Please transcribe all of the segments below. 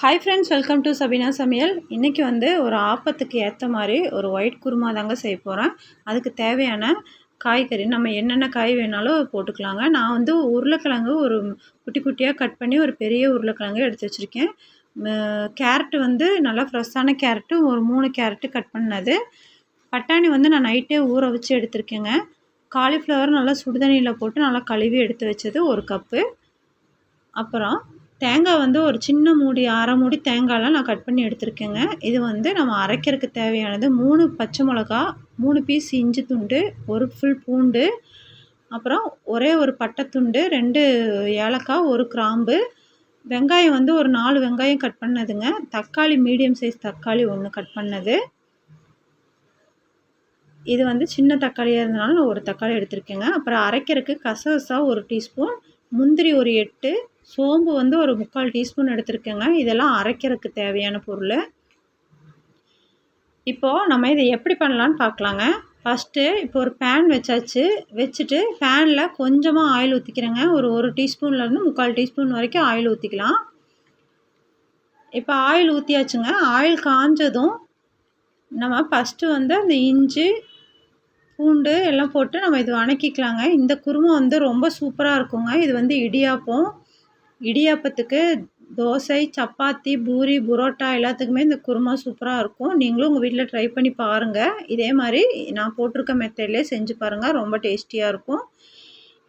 Hi friends, welcome to Sabeena Samayal. இன்றைக்கி ஒரு ஆப்பத்துக்கு ஏற்ற மாதிரி ஒரு ஒயிட் குருமா தாங்க செய்ய போகிறேன். அதுக்கு தேவையான காய்கறி நம்ம என்னென்ன காய் வேணாலும் போட்டுக்கலாங்க. நான் உருளைக்கிழங்கு ஒரு குட்டி குட்டியாக கட் பண்ணி ஒரு பெரிய உருளைக்கிழங்கு எடுத்து வச்சுருக்கேன். கேரட்டு நல்லா ஃப்ரெஷ்ஷான கேரட்டு ஒரு 3 கேரட்டு கட் பண்ணது. பட்டாணி நான் நைட்டே ஊற வச்சு எடுத்திருக்கேங்க. காலிஃப்ளவர் நல்லா சுடுதண்ணியில் போட்டு நல்லா கழுவி எடுத்து வச்சது 1 கப்பு. அப்புறம் தேங்காய் ஒரு சின்ன மூடி அரை மூடி தேங்காயெலாம் நான் கட் பண்ணி எடுத்திருக்கேங்க. இது நம்ம அரைக்கிறதுக்கு தேவையானது 3 பச்சை மிளகா, 3 பீஸ் இஞ்சி துண்டு, 1 ஃபுல் பூண்டு, அப்புறம் ஒரே ஒரு பட்டை துண்டு, 2 ஏலக்காய், 1 கிராம்பு, வெங்காயம் ஒரு 4 வெங்காயம் கட் பண்ணதுங்க. தக்காளி மீடியம் சைஸ் தக்காளி 1 கட் பண்ணது. இது சின்ன தக்காளியாக இருந்தனால நான் 1 தக்காளி எடுத்திருக்கேங்க. அப்புறம் அரைக்கிறதுக்கு கசகசா 1 டீஸ்பூன், முந்திரி ஒரு 8, சோம்பு ஒரு 3/4 டீஸ்பூன் எடுத்திருக்கேங்க. இதெல்லாம் அரைக்கிறதுக்கு தேவையான பொருள். இப்போது நம்ம இதை எப்படி பண்ணலான்னு பார்க்கலாங்க. ஃபஸ்ட்டு இப்போ ஒரு பேன் வச்சாச்சு. வச்சுட்டு பேனில் கொஞ்சமாக ஆயில் ஊற்றிக்கிறேங்க. ஒரு டீஸ்பூன்லேருந்து 3/4 டீஸ்பூன் வரைக்கும் ஆயில் ஊற்றிக்கலாம். இப்போ ஆயில் ஊற்றியாச்சுங்க. ஆயில் காஞ்சதும் நம்ம ஃபஸ்ட்டு அந்த இஞ்சி பூண்டு எல்லாம் போட்டு நம்ம இது வணக்கிக்கலாங்க. இந்த குருமா ரொம்ப சூப்பராக இருக்குங்க. இது இடியாப்பத்துக்கு, தோசை, சப்பாத்தி, பூரி, புரோட்டா எல்லாத்துக்குமே இந்த குருமா சூப்பராக இருக்கும். நீங்களும் உங்கள் வீட்டில் ட்ரை பண்ணி பாருங்கள். இதே மாதிரி நான் போட்டிருக்க மெத்தட்லேயே செஞ்சு பாருங்கள். ரொம்ப டேஸ்டியாக இருக்கும்.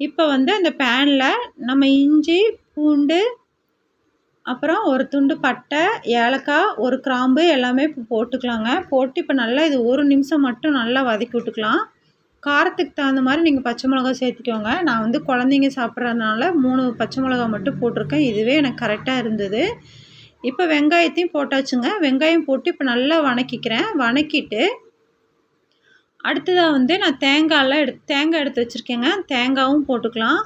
இப்போ அந்த பேனில் நம்ம இஞ்சி, பூண்டு, அப்புறம் ஒரு துண்டு பட்டை, ஏலக்காய், 1 கிராம்பு எல்லாமே இப்போ போட்டுக்கலாங்க. போட்டு இப்போ நல்லா இது 1 நிமிஷம் மட்டும் நல்லா வதக்கி விட்டுக்கலாம். காரத்துக்கு தகுந்த மாதிரி நீங்கள் பச்சை மிளகா சேர்த்துக்கோங்க. நான் குழந்தைங்க சாப்பிட்றதுனால 3 பச்சை மிளகா மட்டும் போட்டிருக்கேன். இதுவே எனக்கு கரெக்டாக இருந்தது. இப்போ வெங்காயத்தையும் போட்டாச்சுங்க. வெங்காயம் போட்டு இப்போ நல்லா வணக்கிக்கிறேன். வணக்கிட்டு அடுத்ததாக நான் தேங்காய் எடுத்து வச்சுருக்கேங்க. தேங்காயும் போட்டுக்கலாம்.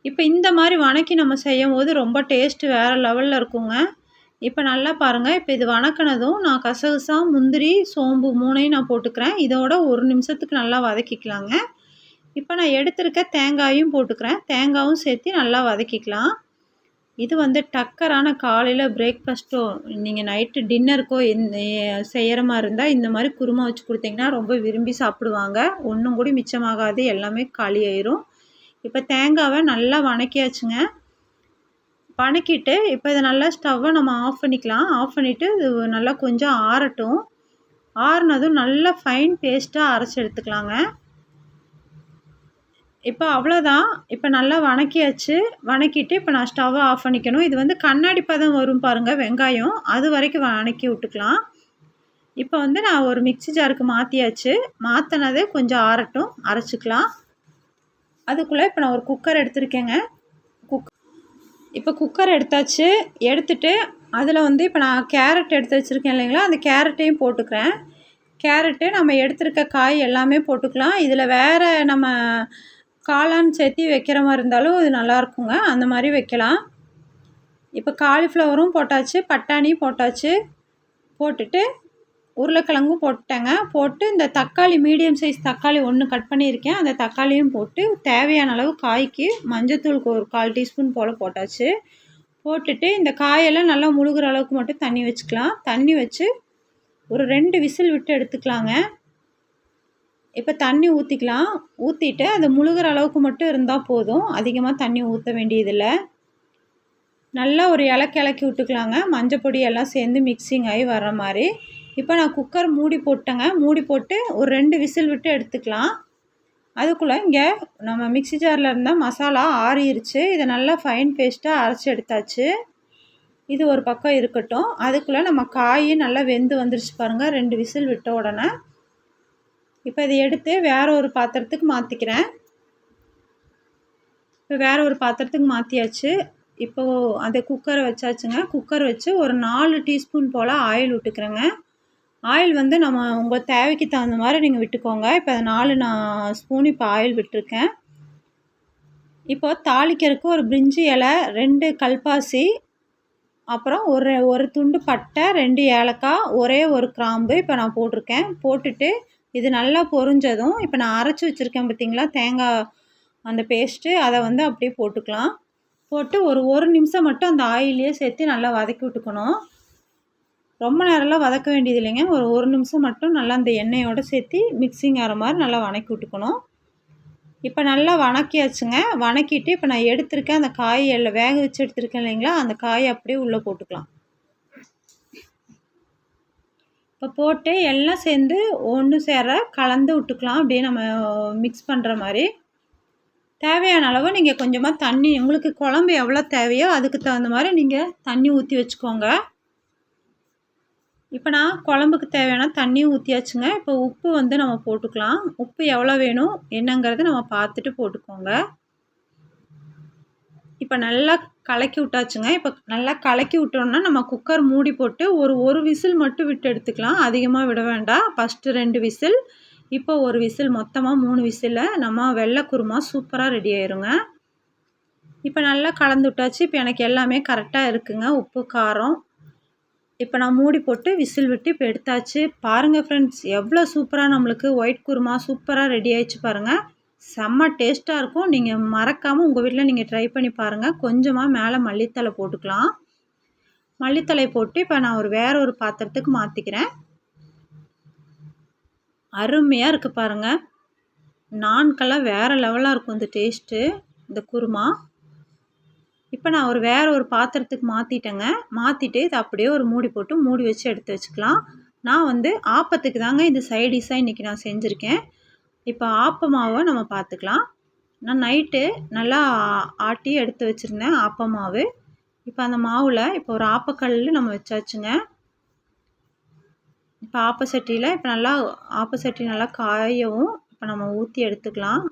இப்போ இந்த மாதிரி வணக்கி நம்ம செய்யும் போது ரொம்ப டேஸ்ட்டு வேறு லெவலில் இருக்குங்க. இப்போ நல்லா பாருங்கள். இப்போ இது வணக்கினதும் நான் கசகசா, முந்திரி, சோம்பு 3ஐயும் நான் போட்டுக்கிறேன். இதோட 1 நிமிஷத்துக்கு நல்லா வதக்கிக்கலாங்க. இப்போ நான் எடுத்திருக்க தேங்காயும் போட்டுக்கிறேன். தேங்காயும் சேர்த்து நல்லா வதக்கிக்கலாம். இது டக்கரான காலையில் பிரேக்ஃபாஸ்ட்டோ நீங்கள் நைட்டு டின்னருக்கோ செய்கிற மாதிரி இருந்தால் இந்த மாதிரி குருமா வச்சு கொடுத்தீங்கன்னா ரொம்ப விரும்பி சாப்பிடுவாங்க. ஒன்றும் கூட மிச்சமாகாது, எல்லாமே காலி ஆயிரும். இப்போ தேங்காவை நல்லா வணக்கியாச்சுங்க. வணக்கிட்டு இப்போ இதை நல்லா ஸ்டவ்வை நம்ம ஆஃப் பண்ணிக்கலாம். ஆஃப் பண்ணிவிட்டு இது நல்லா கொஞ்சம் ஆறட்டும். ஆறுனதும் நல்லா ஃபைன் பேஸ்ட்டாக அரைச்சி எடுத்துக்கலாங்க. இப்போ அவ்வளோதான். இப்போ நல்லா வணக்கியாச்சு. வணக்கிட்டு இப்போ நான் ஸ்டவ்வை ஆஃப் பண்ணிக்கணும். இது கண்ணாடி பதம் வரும் பாருங்கள் வெங்காயம், அது வரைக்கும் வணக்கி விட்டுக்கலாம். இப்போ நான் ஒரு மிக்ஸி ஜாருக்கு மாற்றியாச்சு. மாற்றினதே கொஞ்சம் ஆறட்டும், அரைச்சிக்கலாம். அதுக்குள்ளே இப்போ நான் ஒரு குக்கர் எடுத்திருக்கேங்க. இப்போ குக்கர் எடுத்தாச்சு. எடுத்துட்டு அதில் இப்போ நான் கேரட் எடுத்து வச்சுருக்கேன் இல்லைங்களா, அந்த கேரட்டையும் போட்டுக்கிறேன். கேரட்டு நம்ம எடுத்துருக்க காய் எல்லாமே போட்டுக்கலாம். இதில் வேறு நம்ம காளான் சேர்த்து வைக்கிற மாதிரி இருந்தாலும் இது நல்லாயிருக்குங்க. அந்த மாதிரி வைக்கலாம். இப்போ காலிஃப்ளவரும் போட்டாச்சு, பட்டாணியும் போட்டாச்சு. போட்டுட்டு உருளைக்கிழங்கும் போட்டேங்க. போட்டு இந்த தக்காளி மீடியம் சைஸ் தக்காளி 1 கட் பண்ணியிருக்கேன். அந்த தக்காளியும் போட்டு தேவையான அளவு காய்க்கு மஞ்சத்தூளுக்கு ஒரு 1/4 டீஸ்பூன் போல் போட்டாச்சு. போட்டுட்டு இந்த காயெல்லாம் நல்லா முழுகிற அளவுக்கு மட்டும் தண்ணி வச்சுக்கலாம். தண்ணி வச்சு ஒரு 2 விசில் விட்டு எடுத்துக்கலாங்க. இப்போ தண்ணி ஊற்றிக்கலாம். ஊற்றிட்டு அது முழுகிற அளவுக்கு மட்டும் இருந்தால் போதும். அதிகமாக தண்ணி ஊற்ற வேண்டியதில்லை. நல்லா ஒரு இலக்கி விட்டுக்கலாங்க. மஞ்சள் பொடி எல்லாம் சேர்ந்து மிக்சிங் ஆகி வர்ற மாதிரி. இப்போ நான் குக்கர் மூடி போட்டேங்க. மூடி போட்டு ஒரு 2 விசில் விட்டு எடுத்துக்கலாம். அதுக்குள்ளே இங்கே நம்ம மிக்ஸி ஜாரில் இருந்தால் மசாலா ஆறிடுச்சு. இதை நல்லா ஃபைன் பேஸ்ட்டாக அரைச்சி எடுத்தாச்சு. இது ஒரு பக்கம் இருக்கட்டும். அதுக்குள்ளே நம்ம காய் நல்லா வெந்து வந்துருச்சு பாருங்கள், 2 விசில் விட்ட உடனே. இப்போ இதை எடுத்து வேறு ஒரு பாத்திரத்துக்கு மாற்றிக்கிறேன். இப்போ வேறு ஒரு பாத்திரத்துக்கு மாற்றியாச்சு. இப்போது அந்த குக்கரை வச்சாச்சுங்க. குக்கர் வச்சு ஒரு 4 டீஸ்பூன் போல் ஆயில் விட்டுக்கிறேங்க. ஆயில் நம்ம உங்கள் தேவைக்கு தகுந்த மாதிரி நீங்கள் விட்டுக்கோங்க. இப்போ 4 ஸ்பூன் இப்போ ஆயில் விட்டுருக்கேன். இப்போது தாளிக்கிறதுக்கு ஒரு பிரிஞ்சி இலை, 2 கல்பாசி, அப்புறம் ஒரு துண்டு பட்டை, 2 ஏலக்காய், ஒரே ஒரு கிராம்பு இப்போ நான் போட்டிருக்கேன். போட்டுட்டு இது நல்லா பொரிஞ்சதும் இப்போ நான் அரைச்சி வச்சுருக்கேன் பார்த்திங்களா தேங்காய் அந்த பேஸ்ட்டு, அதை அப்படியே போட்டுக்கலாம். போட்டு ஒரு நிமிஷம் மட்டும் அந்த ஆயிலே சேர்த்து நல்லா வதக்கி விட்டுக்கணும். ரொம்ப நேரம்லாம் வதக்க வேண்டியது இல்லைங்க. ஒரு நிமிஷம் மட்டும் நல்லா அந்த எண்ணெயோடு சேர்த்து மிக்சிங் ஆகிற மாதிரி நல்லா வதக்கி விட்டுக்கணும். இப்போ நல்லா வதக்கியாச்சுங்க. வதக்கிட்டு இப்போ நான் எடுத்திருக்கேன் அந்த காய் எல்லாம் வேக வச்சு எடுத்திருக்கேன் இல்லைங்களா, அந்த காயை அப்படியே உள்ளே போட்டுக்கலாம். இப்போ போட்டு எல்லாம் சேர்ந்து ஒன்று சேர கலந்து விட்டுக்கலாம். அப்படியே நம்ம மிக்ஸ் பண்ணுற மாதிரி. தேவையான அளவு நீங்கள் கொஞ்சமாக தண்ணி, உங்களுக்கு குழம்பு எவ்வளோ தேவையோ அதுக்கு தகுந்த மாதிரி நீங்கள் தண்ணி ஊற்றி வச்சுக்கோங்க. இப்போ நான் குழம்புக்கு தேவையான தண்ணி ஊற்றியாச்சுங்க. இப்போ உப்பு வந்து நம்ம போட்டுக்கலாம். உப்பு எவ்வளோ வேணும் என்னங்கிறத நம்ம பார்த்துட்டு போட்டுக்கோங்க. இப்போ நல்லா கலக்கி விட்டாச்சுங்க. இப்போ நல்லா கலக்கி விட்டோம்னா நம்ம குக்கர் மூடி போட்டு ஒரு விசில் மட்டும் விட்டு எடுத்துக்கலாம். அதிகமாக விட வேண்டாம். ஃபஸ்ட்டு 2 விசில், இப்போ 1 விசில், மொத்தமாக 3 விசிலில் நம்ம வெள்ளை குருமா சூப்பராக ரெடி ஆயிருங்க. இப்போ நல்லா கலந்து விட்டாச்சு. இப்போ எனக்கு எல்லாமே கரெக்டாக இருக்குங்க, உப்பு காரம். இப்போ நான் மூடி போட்டு விசில் விட்டு இப்போ எடுத்தாச்சு. பாருங்கள் ஃப்ரெண்ட்ஸ், எவ்வளோ சூப்பராக நம்மளுக்கு ஒயிட் குருமா சூப்பராக ரெடி ஆயிடுச்சு பாருங்கள். செம்ம டேஸ்ட்டாக இருக்கும். நீங்கள் மறக்காமல் உங்கள் வீட்டில் நீங்கள் ட்ரை பண்ணி பாருங்கள். கொஞ்சமாக மேலே மல்லித்தழை போட்டுக்கலாம். மல்லித்தழை போட்டு இப்போ நான் வேற ஒரு பாத்திரத்துக்கு மாற்றிக்கிறேன். அருமையாக இருக்குது பாருங்கள். நான்கெல்லாம் வேறு லெவலாக இருக்கும் இந்த டேஸ்ட்டு, இந்த குருமா. இப்போ நான் வேற ஒரு பாத்திரத்துக்கு மாற்றிட்டேங்க. மாற்றிட்டு இதை அப்படியே ஒரு மூடி போட்டு மூடி வச்சு எடுத்து வச்சுக்கலாம். நான் வந்து ஆப்பத்துக்கு தாங்க இந்த சைடிஷாக இன்றைக்கி நான் செஞ்சுருக்கேன். இப்போ ஆப்ப மாவை நம்ம பார்த்துக்கலாம். நான் நைட்டு நல்லா ஆட்டி எடுத்து வச்சுருந்தேன் ஆப்ப மாவு. இப்போ அந்த மாவில் இப்போ ஒரு ஆப்பக்கல் நம்ம வச்சாச்சுங்க. இப்போ ஆப்பசட்டியில் இப்போ நல்லா ஆப்பசட்டி நல்லா காயவும் இப்போ நம்ம ஊற்றி எடுத்துக்கலாம்.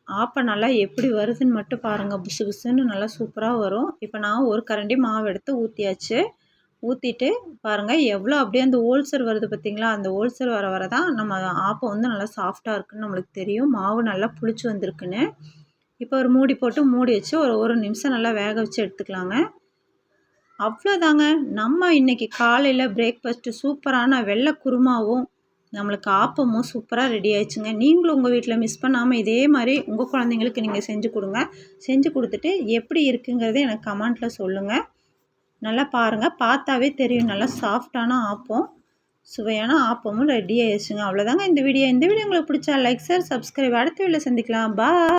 ஆப்பம் நல்லா எப்படி வருதுன்னு மட்டும் பாருங்கள். புசு புசுன்னு நல்லா சூப்பராக வரும். இப்போ நான் ஒரு கரண்டி மாவு எடுத்து ஊற்றியாச்சு. ஊற்றிட்டு பாருங்கள் எவ்வளோ அப்படியே அந்த ஓல்சர் வருது பார்த்திங்களா, அந்த ஓல்சர் வர தான் நம்ம ஆப்பம் வந்து நல்லா சாஃப்டாக இருக்குதுன்னு நம்மளுக்கு தெரியும். மாவு நல்லா புளிச்சு வந்திருக்குன்னு. இப்போ ஒரு மூடி போட்டு மூடி வச்சு ஒரு நிமிஷம் நல்லா வேக வச்சு எடுத்துக்கலாங்க. அவ்வளோதாங்க, நம்ம இன்றைக்கி காலையில் பிரேக்ஃபாஸ்ட்டு சூப்பரான வெள்ளை குருமாவும் நம்மளுக்கு ஆப்பமும் சூப்பராக ரெடி ஆயிடுச்சுங்க. நீங்களும் உங்கள் வீட்டில் மிஸ் பண்ணாமல் இதே மாதிரி உங்கள் குழந்தைங்களுக்கு நீங்கள் செஞ்சு கொடுங்க. செஞ்சு கொடுத்துட்டு எப்படி இருக்குங்கிறத எனக்கு கமெண்ட்டில் சொல்லுங்கள். நல்லா பாருங்கள், பார்த்தாவே தெரியும் நல்லா சாஃப்டான ஆப்பம், சுவையான ஆப்பமும் ரெடி ஆயிடுச்சுங்க. அவ்வளோதாங்க இந்த வீடியோ. இந்த வீடியோ உங்களுக்கு பிடிச்சா லைக், ஷேர், சப்ஸ்கிரைப். அடுத்த வீடியோவில் சந்திக்கலாம். பாய்.